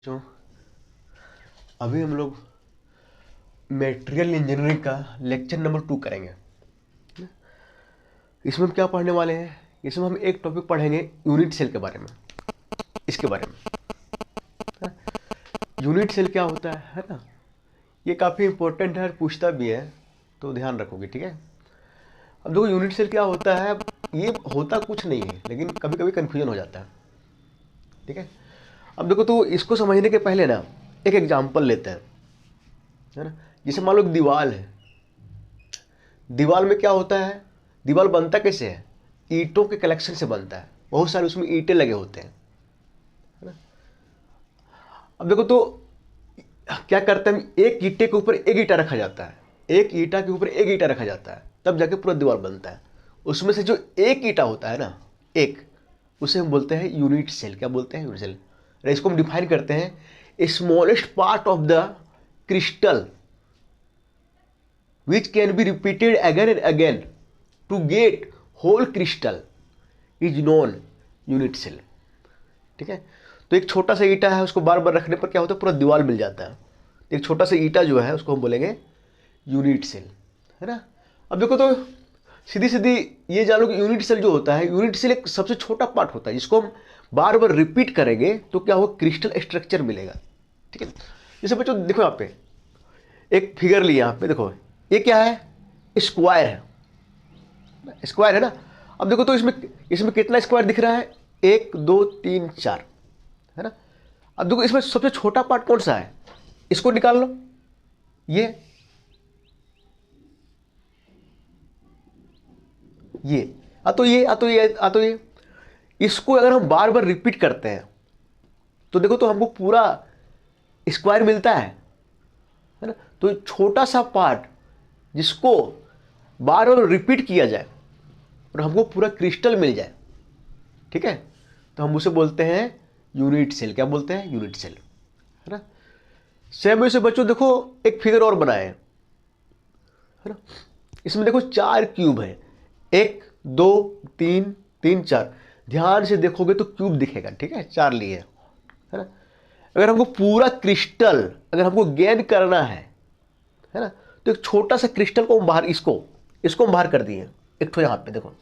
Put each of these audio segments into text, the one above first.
जो अभी हम लोग मटेरियल इंजीनियरिंग का लेक्चर नंबर 2 करेंगे। इसमें हम क्या पढ़ने वाले हैं? इसमें हम एक टॉपिक पढ़ेंगे यूनिट सेल के बारे में। इसके बारे में यूनिट सेल क्या होता है ना, ये काफ़ी इंपॉर्टेंट है और पूछता भी है, तो ध्यान रखोगे, ठीक है। अब देखो यूनिट सेल क्या होता है, ये होता कुछ नहीं है लेकिन कभी कभी कन्फ्यूजन हो जाता है, ठीक है। अब देखो तो इसको समझने के पहले ना एक एग्जाम्पल लेते हैं, है ना। जैसे मान लो एक दीवार है, दीवार में क्या होता है, दीवार बनता कैसे है? ईंटों के कलेक्शन से बनता है, बहुत सारे उसमें ईंटें लगे होते हैं, है ना। अब देखो तो क्या करते हैं, एक ईंटे के ऊपर एक ईंटा रखा जाता है, एक ईंटा के ऊपर एक ईंटा रखा जाता है, तब जाके पूरा दीवार बनता है। उसमें से जो एक ईंटा होता है ना, एक, उसे हम बोलते हैं यूनिट सेल। क्या बोलते हैं? Unit cell. इसको हम डिफाइन करते हैं smallest part of the crystal which can be repeated again and again to get whole crystal is known unit cell, ठीक है। तो एक छोटा सा ईंटा है, उसको बार बार रखने पर क्या होता है, पूरा दीवार मिल जाता है। तो एक छोटा सा ईंटा जो है उसको हम बोलेंगे यूनिट सेल, है ना। अब देखो तो सीधी सीधी ये जानो कि यूनिट सेल जो होता है, यूनिट सेल एक सबसे छोटा पार्ट होता है जिसको हम बार बार रिपीट करेंगे तो क्या होगा, क्रिस्टल स्ट्रक्चर मिलेगा, ठीक है। जैसे बच्चों देखो यहाँ पे एक फिगर लिया, यहाँ पे देखो ये क्या है, स्क्वायर है, स्क्वायर है ना। अब देखो तो इसमें इसमें कितना स्क्वायर दिख रहा है, 1 2 3 4, है ना। अब देखो इसमें सबसे छोटा पार्ट कौन सा है, इसको निकाल लो, ये ये आ तो ये आ तो ये आ तो ये, इसको अगर हम बार बार रिपीट करते हैं तो देखो तो हमको पूरा स्क्वायर मिलता है ना। तो छोटा सा पार्ट जिसको बार बार रिपीट किया जाए और हमको पूरा क्रिस्टल मिल जाए, ठीक है, तो हम उसे बोलते हैं यूनिट सेल। क्या बोलते हैं? यूनिट सेल, है ना। सेम वैसे बच्चों देखो एक फिगर और बनाए है ना। इसमें देखो 4 क्यूब है, 1 2 3 3 4, ध्यान से देखोगे तो क्यूब दिखेगा, ठीक है, 4 लिए है ना। अगर हमको पूरा क्रिस्टल अगर हमको गेन करना है ना, तो एक छोटा सा क्रिस्टल को हम बाहर, इसको हम बाहर कर दिए, एक तो यहां पे देखो,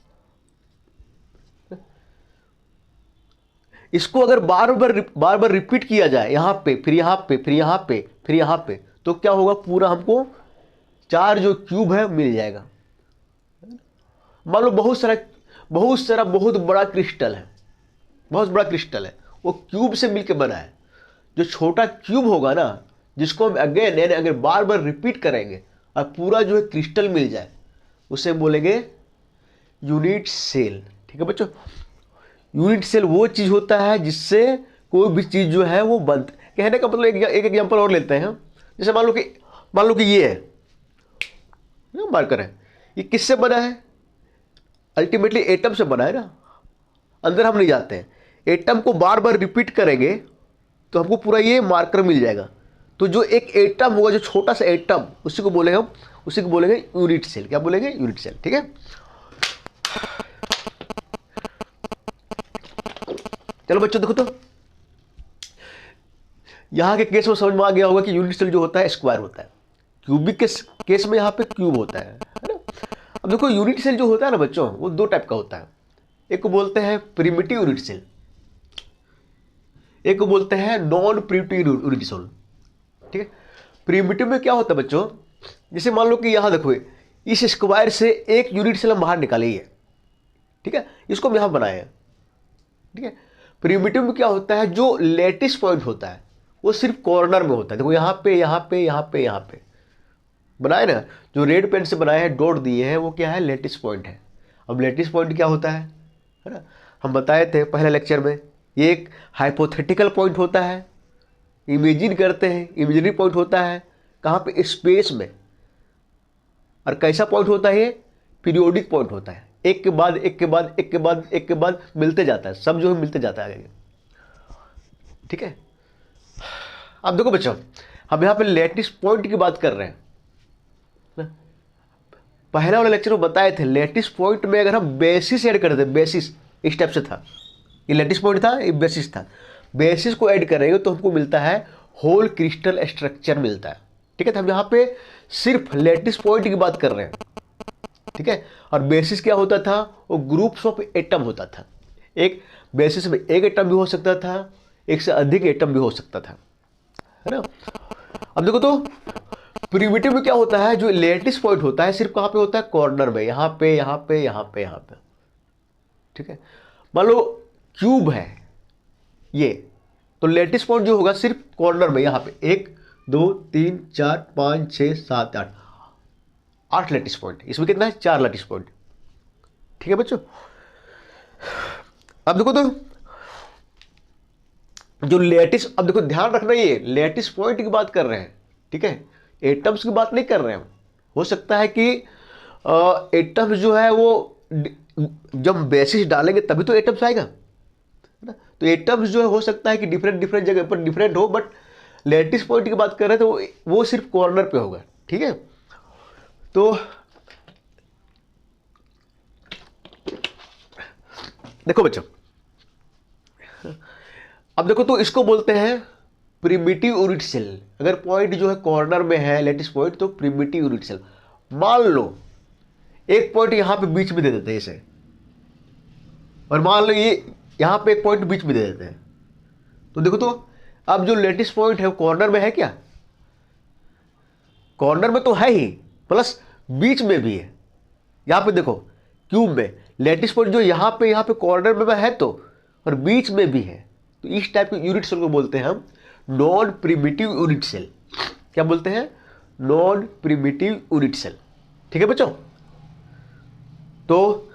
इसको अगर बार बार रिपीट किया जाए, यहां पे फिर यहां पे फिर यहां पे फिर यहां पे, तो क्या होगा, पूरा हमको 4 जो क्यूब है मिल जाएगा। मान लो बहुत बड़ा क्रिस्टल है, बहुत बड़ा क्रिस्टल है, वो क्यूब से मिलकर बना है। जो छोटा क्यूब होगा ना, जिसको हम अगेन यानी अगर बार बार रिपीट करेंगे और पूरा जो है क्रिस्टल मिल जाए, उसे बोलेंगे यूनिट सेल, ठीक है बच्चों। यूनिट सेल वो चीज होता है जिससे कोई भी चीज जो है वो बंद, कहने का मतलब एक एग्जांपल और लेते हैं। जैसे मान लो कि ये है, मार्कर है, ये किससे बना है? अल्टीमेटली एटम से बना है ना। अंदर हम नहीं जाते हैं, एटम को बार बार रिपीट करेंगे तो हमको पूरा ये मार्कर मिल जाएगा। तो जो एक एटम होगा, जो छोटा सा एटम, उसी को बोलेंगे हम, उसी को बोलेंगे यूनिट सेल। क्या बोलेंगे? यूनिट सेल, ठीक है। चलो बच्चों देखो तो यहां के केस में समझ में आ गया होगा कि यूनिट सेल जो होता है स्क्वायर होता है, क्यूबिक के केस में यहां पे क्यूब होता है ना। अब देखो यूनिट सेल जो होता है ना बच्चों, वो 2 टाइप का होता है। एक को बोलते हैं प्रिमिटिव यूनिट सेल, एक को बोलते हैं नॉन प्रिमिटिव यूनिट सेल, ठीक है। प्रिमिटिव में क्या होता है बच्चों, जैसे मान लो कि यहां देखो इस स्क्वायर से एक यूनिट सेल हम बाहर निकाले है, ठीक है, इसको हम यहां बनाए हैं, ठीक है। प्रिमिटिव में क्या होता है, जो लेटिस पॉइंट होता है वो सिर्फ कॉर्नर में होता है। देखो यहां पे यहां पे यहां पे यहां पे बनाए ना, जो रेड पेन से बनाए हैं, डॉट दिए हैं, वो क्या है, लेटिस पॉइंट है। अब लेटिस पॉइंट क्या होता है ना, हम बताए थे पहले लेक्चर में, ये एक हाइपोथेटिकल पॉइंट होता है, इमेजिन करते हैं, इमेजिनरी पॉइंट होता है, कहाँ पे, स्पेस में। और कैसा पॉइंट होता है ये? पीरियोडिक पॉइंट होता है, एक के बाद एक के बाद एक के बाद एक के बाद मिलते जाता है, सब जो है मिलते जाता है आगे, ठीक है। अब देखो बच्चों, हम यहाँ पे लेटिस पॉइंट की बात कर रहे हैं ना। पहले वाले लेक्चर में बताए थे, लेटिस पॉइंट में अगर हम बेसिस ऐड कर दें, बेसिस इस टाइप से था, ये लेटिस पॉइंट था, ये बेसिस था। बेसिस को ऐड करेंगे तो हमको मिलता है होल क्रिस्टल स्ट्रक्चर मिलता है। ठीक है, तो हम यहाँ पे सिर्फ लैटिस पॉइंट की बात कर रहे हैं। ठीक है, और बेसिस क्या होता था, वो ग्रुप्स ऑफ एटम होता था। एक बेसिस में एक एटम भी हो सकता था, एक से अधिक एटम भी हो सकता था, है ना। अब देखो तो प्रिमिटिव में क्या होता है, जो लैटिस पॉइंट होता है सिर्फ कहाँ पे होता है, कॉर्नर में, यहाँ पे यहाँ पे यहाँ पे यहाँ पे। ठीक है, मान लो क्यूब है ये, तो लैटिस पॉइंट जो होगा सिर्फ कॉर्नर में, यहाँ पे 1 2 3 4 5 6 7 8 8 लैटिस पॉइंट। इसमें कितना है, 4 लैटिस पॉइंट। ठीक है बच्चों, अब देखो तो जो लैटिस, अब देखो ध्यान रखना, ये लैटिस पॉइंट की बात कर रहे हैं। ठीक है, एटम्स की बात नहीं कर रहे हैं। हो सकता है कि एटम्स जो है वो जब बेसिस डालेंगे तभी तो एटम्स आएगा, है ना। तो एटम्स जो है हो सकता है कि डिफरेंट डिफरेंट जगह पर डिफरेंट हो, बट लैटिस पॉइंट की बात कर रहे हैं तो वो सिर्फ कॉर्नर पे होगा। ठीक है, तो देखो बच्चों, अब देखो तो इसको बोलते हैं प्रिमिटिव यूनिट सेल। अगर पॉइंट जो है कॉर्नर में है लैटिस पॉइंट, तो प्रिमिटिव यूनिट सेल। मान लो एक पॉइंट यहां पे बीच में दे देते हैं इसे, और मान लो ये यहां पे एक पॉइंट बीच में दे देते हैं, तो देखो तो अब जो लैटिस पॉइंट है कॉर्नर में है क्या, कॉर्नर में तो है ही, प्लस बीच में भी है। यहां पे देखो क्यूब में लैटिस पॉइंट जो यहां पे कॉर्नर में है तो, और बीच में भी है। तो इस टाइप के यूनिट सेल को बोलते हैं हम नॉन प्रिमिटिव यूनिट सेल। क्या बोलते हैं, नॉन प्रिमिटिव यूनिट सेल। ठीक है बच्चों, तो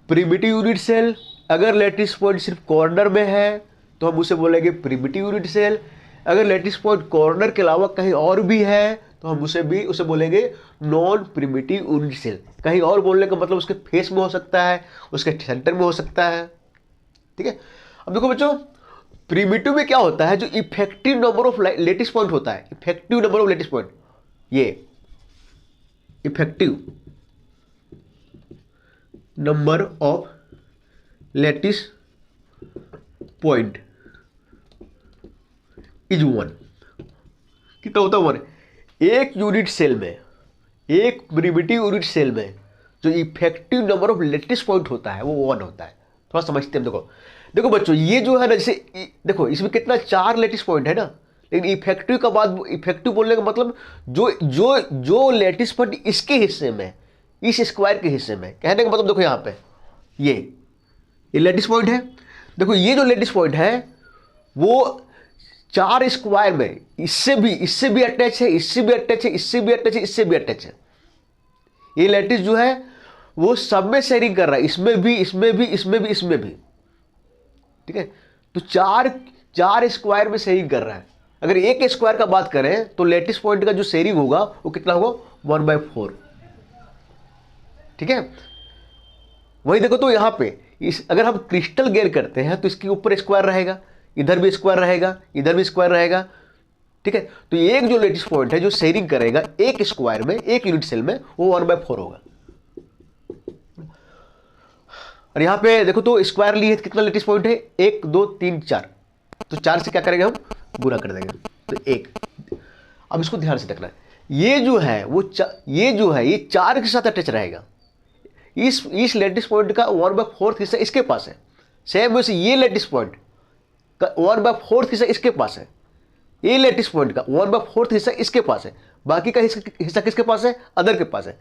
प्रिमिटिव यूनिट सेल अगर लैटिस पॉइंट सिर्फ कॉर्नर में है तो हम उसे बोलेंगे प्रिमिटिव यूनिट सेल। अगर लैटिस पॉइंट कॉर्नर के अलावा कहीं और भी है तो हम उसे बोलेंगे नॉन प्रिमिटिव यूनिट सेल। कहीं और बोलने का मतलब उसके फेस में हो सकता है, उसके सेंटर में हो सकता है। ठीक है, अब देखो बच्चों, प्रिमिटिव में क्या होता है, जो effective number of lattice point होता है, effective number of lattice point, ये effective number of lattice point is 1। कितना होता है 1? एक यूनिट सेल में, एक प्रिमिटिव यूनिट सेल में जो effective number of lattice point होता है वो 1 होता है। थोड़ा समझते हैं। देखो देखो बच्चों, ये जो है ना, जैसे देखो इसमें कितना 4 लैटिस पॉइंट है ना, लेकिन इफेक्टिव का बाद, इफेक्टिव बोलने का मतलब जो जो जो लैटिस पॉइंट इसके हिस्से में, इस स्क्वायर के हिस्से में, कहने का मतलब देखो यहाँ पे ये लैटिस पॉइंट है। देखो ये जो लैटिस पॉइंट है वो 4 स्क्वायर में इससे भी अटैच है, इससे भी अटैच है, इससे भी अटैच है, इससे भी अटैच है। ये लैटिस जो है वो सब में शेयरिंग कर रहा है, इसमें भी, इसमें भी, इसमें भी, इसमें भी। ठीक है, तो 4 स्क्वायर में शेयरिंग कर रहा है। अगर एक स्क्वायर का बात करें तो लैटिस पॉइंट का जो शेयरिंग होगा वो कितना होगा, 1/4। ठीक है, वही देखो तो यहाँ पे अगर हम क्रिस्टल गेयर करते हैं तो इसके ऊपर स्क्वायर रहेगा, इधर भी स्क्वायर रहेगा, इधर भी स्क्वायर रहेगा। ठीक है, तो एक जो लैटिस पॉइंट है जो शेयरिंग करेगा एक स्क्वायर में, एक यूनिट सेल में, वो 1/4 होगा। और यहां पे देखो तो स्क्वायर लिए कितना लैटिस पॉइंट है, 1 2 3 4, तो 4 से क्या करेंगे हम, गुणा कर देंगे, तो 1। अब इसको ध्यान से देखना है, ये जो है वो ये 4 के साथ अटैच रहेगा। इस लैटिस पॉइंट का 1/4 हिस्सा इसके पास है। सेम वैसे ये लैटिस पॉइंट का 1/4 हिस्सा इसके पास है, ये लैटिस पॉइंट का 1/4 हिस्सा इसके पास है, बाकी का हिस्सा किसके पास है, अदर के पास है।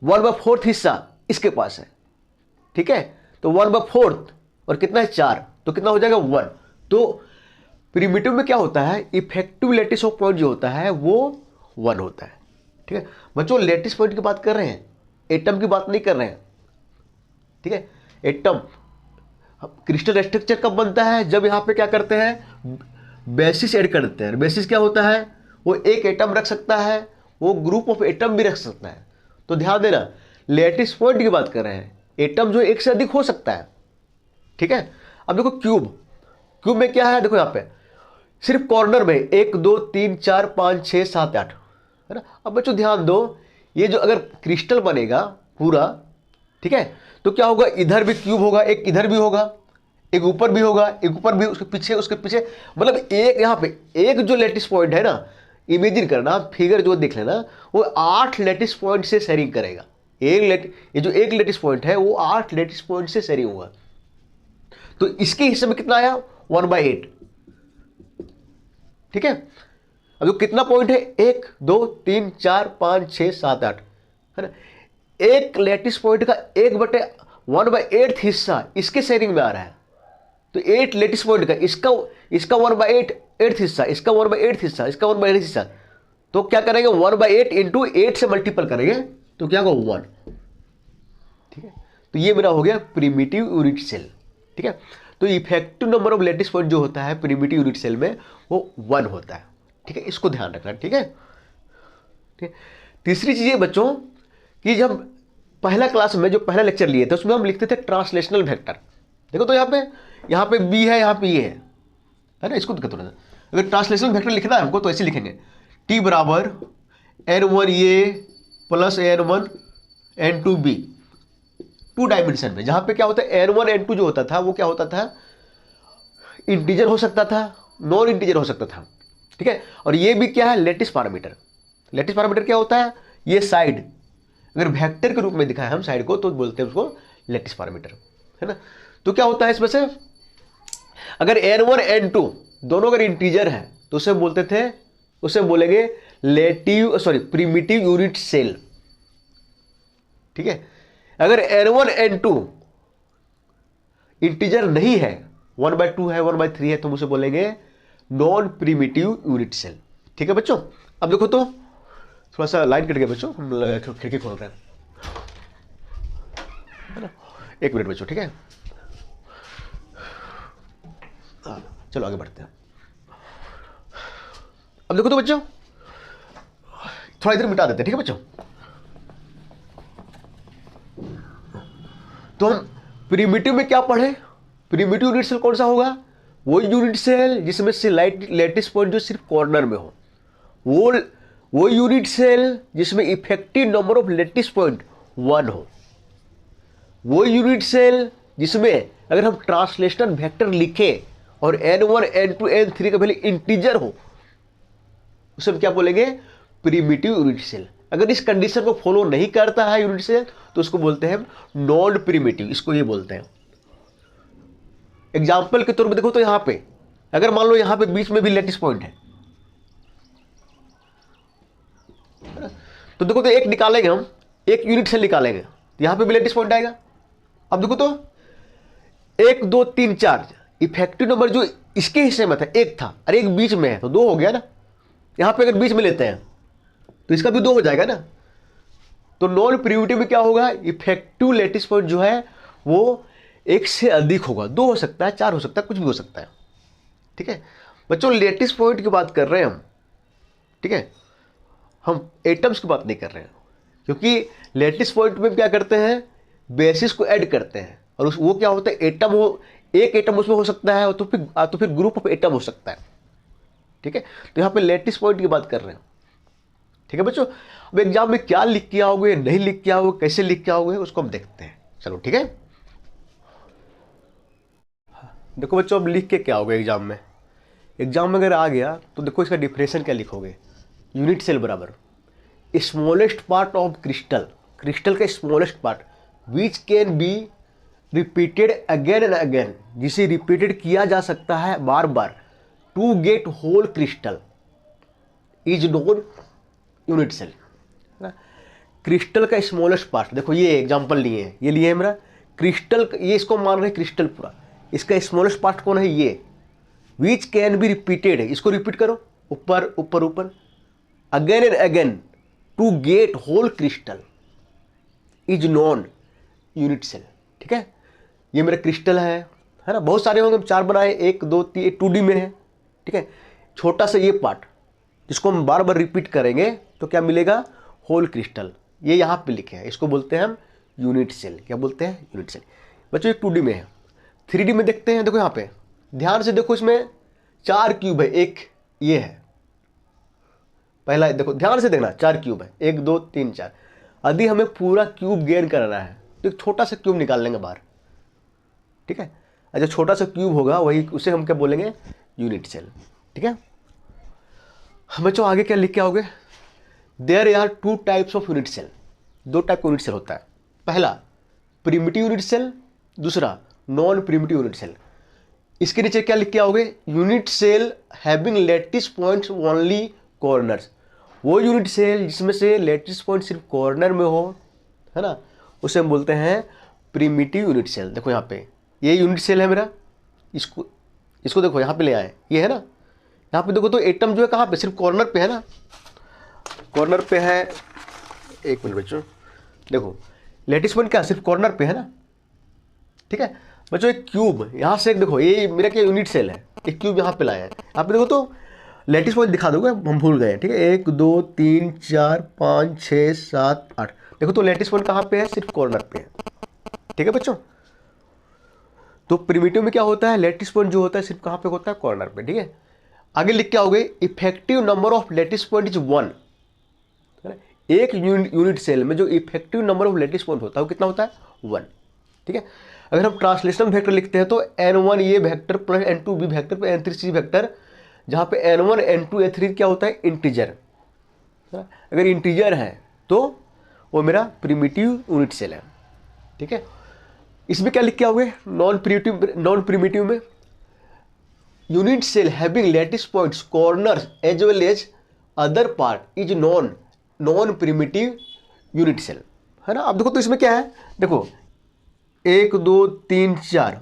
1/4 हिस्सा इसके पास है। ठीक है, तो 1/4 और कितना है 4, तो कितना हो जाएगा 1। तो प्रिमिटिव में क्या होता है, इफेक्टिव लैटिस ऑफ पॉइंट जो होता है वो 1 होता है। ठीक है बच्चों, लैटिस पॉइंट की बात कर रहे हैं, एटम की बात नहीं कर रहे हैं। ठीक है, एटम क्रिस्टल स्ट्रक्चर कब बनता है, जब यहां पे क्या करते हैं, बेसिस ऐड कर देते हैं। बेसिस क्या होता है, वो एक एटम रख सकता है, वो ग्रुप ऑफ एटम भी रख सकता है। तो ध्यान देना, लैटिस पॉइंट की बात कर रहे हैं, एटम जो एक से अधिक हो सकता है। ठीक है, अब देखो क्यूब में क्या है, देखो यहां पे सिर्फ कॉर्नर में 1 2 3 4 5 6 7 8, है ना। अब बच्चों ध्यान दो, ये जो अगर क्रिस्टल बनेगा पूरा, ठीक है, तो क्या होगा, इधर भी क्यूब होगा, एक इधर भी होगा, एक ऊपर भी होगा, एक ऊपर भी, उसके पीछे, मतलब एक यहाँ पे एक जो लेटिस पॉइंट है ना, इमेजिन करना, फिगर जो देख लेना, वो 8 लेटिस पॉइंट से शेयरिंग करेगा। ये जो एक लेटिस पॉइंट है वो 8 लेटिस पॉइंट से शेयरिंग होगा। तो इसके हिस्से में कितना आया? 1/8। ठीक है। अब जो कितना पॉइंट है, 1 2 3 4 5 6 7 8, है ना। एक लेटिस पॉइंट का 1/8 हिस्सा इसके शेयरिंग में आ रहा है। तो 8 लेटिस पॉइंट का इसका 1/8 हिस्सा, इसका 1/8 हिस्सा, इसका 1/8 हिस्सा, तो क्या करेंगे? 1/8 इंटू 8 से मल्टीपल करेंगे तो क्या होगा? 1। ठीक है। तो ये मेरा हो गया प्रिमिटिव यूनिट सेल। ठीक है। तो effective number of lattice point जो होता है प्रिमिटिव यूनिट सेल में वो 1 होता है। ठीक है, इसको ध्यान रखना। ठीक है। ठीक। तीसरी चीज ये बच्चों कि जब पहला क्लास में जो पहला लेक्चर लिए थे उसमें हम लिखते थे ट्रांसलेशनल वेक्टर। देखो तो यहाँ पे बी है, यहाँ पे ये है ना। इसको थोड़ा सा अगर ट्रांसलेशनल वेक्टर लिखना है हमको तो ऐसे लिखेंगे, टी बराबर n1 ये plus n1 n2 B, 2 dimension में। जहां पे क्या होता है n1 n2 जो होता था वो क्या होता था? इंटीजर हो सकता था, नॉन इंटीजर हो सकता था। ठीक है। और ये भी क्या है? Lettuce parameter. लेटिस पैरामीटर क्या होता है? ये साइड, अगर वेक्टर के रूप में दिखाया हम साइड को तो बोलते हैं उसको लेटिस पैरामीटर, है ना। तो क्या होता है इसमें से, अगर n1 n2 दोनों अगर इंटीजर है तो उसे बोलेंगे प्रिमिटिव यूनिट सेल। ठीक है। अगर n1 n2 इंटीजर नहीं है, 1/2 है, 1/3 है, तो हम उसे बोलेंगे नॉन प्रिमिटिव यूनिट सेल। ठीक है बच्चों। अब देखो तो थोड़ा सा लाइन कट गया बच्चों, हम खिड़की खोल रहे हैं, है ना। 1 मिनट बच्चों। ठीक है। चलो आगे बढ़ते हैं। अब देखो तो बच्चों, थोड़ा इधर मिटा देते हैं। ठीक है बच्चों। तो हम प्रिमिटिव में क्या पढ़े? प्रिमिटिव यूनिट सेल कौन सा होगा? वो यूनिट सेल जिसमें से लेटिस पॉइंट जो सिर्फ कॉर्नर में हो, वो यूनिट सेल जिसमें effective number of lattice point 1 हो, वो यूनिट सेल जिसमें अगर हम ट्रांसलेशनल वेक्टर लिखे और n1 n2 n3 का वैल्यू इंटीजर हो, उसे हम क्या बोलेंगे? Primitive unit cell. अगर इस कंडीशन को फॉलो नहीं करता है यूनिट सेल तो उसको बोलते हैं नॉन प्रिमिटिव, इसको ये बोलते हैं। एग्जाम्पल के तौर पर देखो तो यहां पे अगर मान लो यहां पे बीच में भी लेटिस पॉइंट है तो देखो तो एक निकालेंगे हम, एक यूनिट सेल निकालेंगे, यहां पे भी लेटिस पॉइंट आएगा। अब देखो तो 1 2 3 4 इफेक्टिव नंबर जो इसके हिस्से में था 1 था, अरे एक बीच में है तो 2 हो गया ना। यहां पे अगर बीच में लेते हैं तो इसका भी 2 हो जाएगा ना। तो नॉन प्रिमिटिव में क्या होगा? इफेक्टिव लेटिस पॉइंट जो है वो 1 से अधिक होगा, 2 हो सकता है, 4 हो सकता है, कुछ भी हो सकता है। ठीक है बच्चों, लेटिस पॉइंट की बात कर रहे हैं हम। ठीक है, हम एटम्स की बात नहीं कर रहे हैं, क्योंकि लेटिस पॉइंट में क्या करते हैं? बेसिस को ऐड करते हैं और वो क्या होता है? एटम हो, एक एटम उसमें हो सकता है तो फिर ग्रुप ऑफ एटम हो सकता है। ठीक है। तो यहां पे लेटिस पॉइंट की बात कर रहे हैं। ठीक है बच्चों। अब एग्जाम में क्या लिख के आओगे, नहीं लिख के आओगे, कैसे लिख के आओगे, उसको हम देखते हैं। चलो ठीक है। देखो बच्चों, अब लिख के क्या आओगे एग्जाम में? एग्जाम में अगर आ गया तो देखो इसका डिफिनेशन क्या लिखोगे? यूनिट सेल बराबर smallest part of crystal, crystal का smallest part which can be repeated again and again, जिसे रिपीटेड किया जा सकता है बार बार, to get whole crystal is known unit cell. Crystal का स्मॉलेस्ट पार्ट, देखो ये एग्जांपल लिए हैं, ये लिए है मेरा क्रिस्टल, ये इसको मान रहे हैं क्रिस्टल पूरा, इसका स्मॉलेस्ट पार्ट कौन है? ये विच कैन बी रिपीटेड है, इसको रिपीट करो ऊपर ऊपर ऊपर, again and again to get whole crystal is non unit cell. ठीक है, ये मेरा क्रिस्टल है ना। बहुत सारे होंगे, 4 बनाए, 1 2 3, 2D में है। ठीक है, छोटा सा ये पार्ट जिसको हम बार बार रिपीट करेंगे तो क्या मिलेगा? Whole crystal. ये यहाँ पे लिखे हैं, इसको बोलते हैं हम यूनिट सेल। क्या बोलते हैं? Unit cell. बच्चों ये 2D में है। 3D में देखते हैं, देखो यहाँ पे ध्यान से देखो, इसमें 4 क्यूब है, एक ये है पहला, देखो ध्यान से देखना, 4 क्यूब है, 1 2 3 4। यदि हमें पूरा क्यूब गेन करना है तो एक छोटा सा क्यूब निकाल लेंगे बाहर। ठीक है, और जो छोटा सा क्यूब होगा वही, उसे हम क्या बोलेंगे, यूनिट सेल। ठीक है, हम बच्चों आगे क्या लिख के आओगे, there are two types of unit cell, दो टाइप का यूनिट सेल होता है। पहला प्रिमिटिव यूनिट सेल, दूसरा नॉन प्रिमिटिव यूनिट सेल। इसके नीचे क्या लिख के आओगे, unit cell having lattice points only corners, वो यूनिट सेल जिसमें से लैटिस पॉइंट सिर्फ कॉर्नर में हो, है ना, उसे हम बोलते हैं प्रिमिटिव यूनिट सेल। देखो यहाँ पे ये यूनिट सेल है मेरा, इसको देखो यहाँ पे ले आए, ये है ना, यहाँ पे देखो तो एटम जो है कहाँ पे, सिर्फ कॉर्नर पे है ना, कॉर्नर पे है। एक मिनट बच्चों, देखो लैटिस पॉइंट क्या सिर्फ कॉर्नर पे है ना। ठीक है बच्चों, एक क्यूब यहाँ से, देखो ये मेरा क्या यूनिट सेल है, एक क्यूब यहाँ पे लाया है, यहाँ पे देखो तो लैटिस पॉइंट दिखा दोगे, हम भूल गए। ठीक है, 1 2 3 4 5 6 7 8, देखो तो लैटिस पॉइंट कहाँ पे है, सिर्फ कॉर्नर पे है। ठीक है बच्चों, तो प्रिमिटिव में क्या होता है, लैटिस पॉइंट जो होता है सिर्फ कहाँ पे होता है, कॉर्नर पे। ठीक है, आगे लिख के आओगे, effective number of lattice point is 1। एक यूनिट सेल में जो effective number of lattice point होता है वो कितना होता है, 1। ठीक है, अगर हम ट्रांसलेशनल वेक्टर लिखते हैं तो n1 a vector plus n2 b vector plus n3 c vector, जहाँ पे n1 n2 n3 क्या होता है, इंटीजर। अगर इंटीजर है तो वो मेरा प्रिमिटिव यूनिट सेल है। ठीक है, इसमें क्या लिख के आओगे, नॉन प्रिमिटिव में unit cell having lattice points corners as well as other part is non primitive unit cell, है ना। अब देखो तो इसमें क्या है, देखो 1 2 3 4,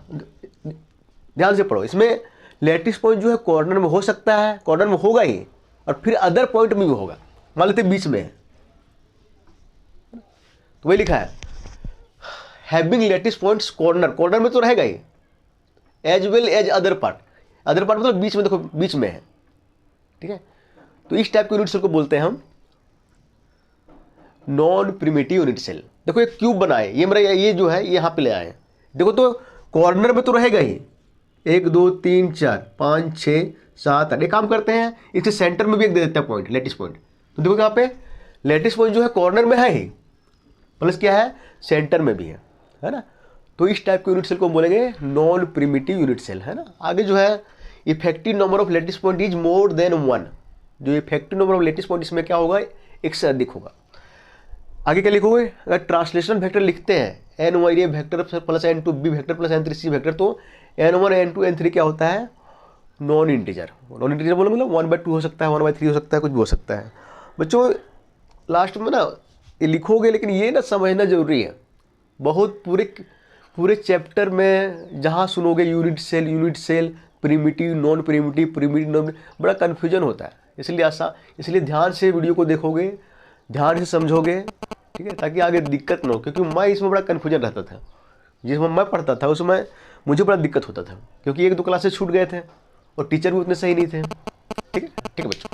ध्यान से पढ़ो, इसमें लैटिस पॉइंट जो है कॉर्नर में हो सकता है, कॉर्नर में होगा ही, और फिर अदर पॉइंट में भी होगा, मान लेते बीच में है, तो वही लिखा है having lattice points corner, corner में तो रहेगा ही, as well as other part, other part मतलब बीच में, देखो बीच में है। ठीक है, तो इस टाइप के यूनिट सेल को बोलते हैं हम नॉन प्रिमिटिव यूनिट सेल। देखो एक क्यूब बनाए, ये मेरा ये जो है ये यहाँ पे ले आए, देखो तो कॉर्नर में तो रहेगा ही, 1 2 3 4 5 6 7 8, एक काम करते हैं इसके सेंटर में भी एक दे देते हैं पॉइंट, लैटिस पॉइंट। तो देखो यहाँ पे लैटिस पॉइंट जो है कॉर्नर में है ही, प्लस क्या है, सेंटर में भी है ना। तो इस टाइप के यूनिट सेल को बोलेंगे नॉन प्रिमिटिव यूनिट सेल, है ना। आगे जो है effective number of lattice point is more than 1, जो effective number of lattice point इसमें क्या होगा, एक से अधिक होगा। आगे क्या लिखोगे, अगर ट्रांसलेशन वेक्टर लिखते हैं n1 a vector plus n2 b vector plus n3 c vector, तो n1 n2 n3 क्या होता है, नॉन इंटीजर। नॉन इंटीजर बोलो मतलब 1/2 हो सकता है, 1/3 हो सकता है, कुछ भी हो सकता है। बच्चों लास्ट में ना ये लिखोगे, लेकिन ये ना समझना जरूरी है, बहुत पूरे चैप्टर में जहाँ सुनोगे unit cell primitive non primitive बड़ा कन्फ्यूजन होता है, इसलिए ध्यान से वीडियो को देखोगे, ध्यान से समझोगे, ठीक है, ताकि आगे दिक्कत ना हो। क्योंकि मैं इसमें बड़ा कन्फ्यूजन रहता था, जिसमें मैं पढ़ता था उसमें मुझे बड़ा दिक्कत होता था, क्योंकि 1 2 क्लासेस छूट गए थे और टीचर भी उतने सही नहीं थे। ठीक है बच्चों।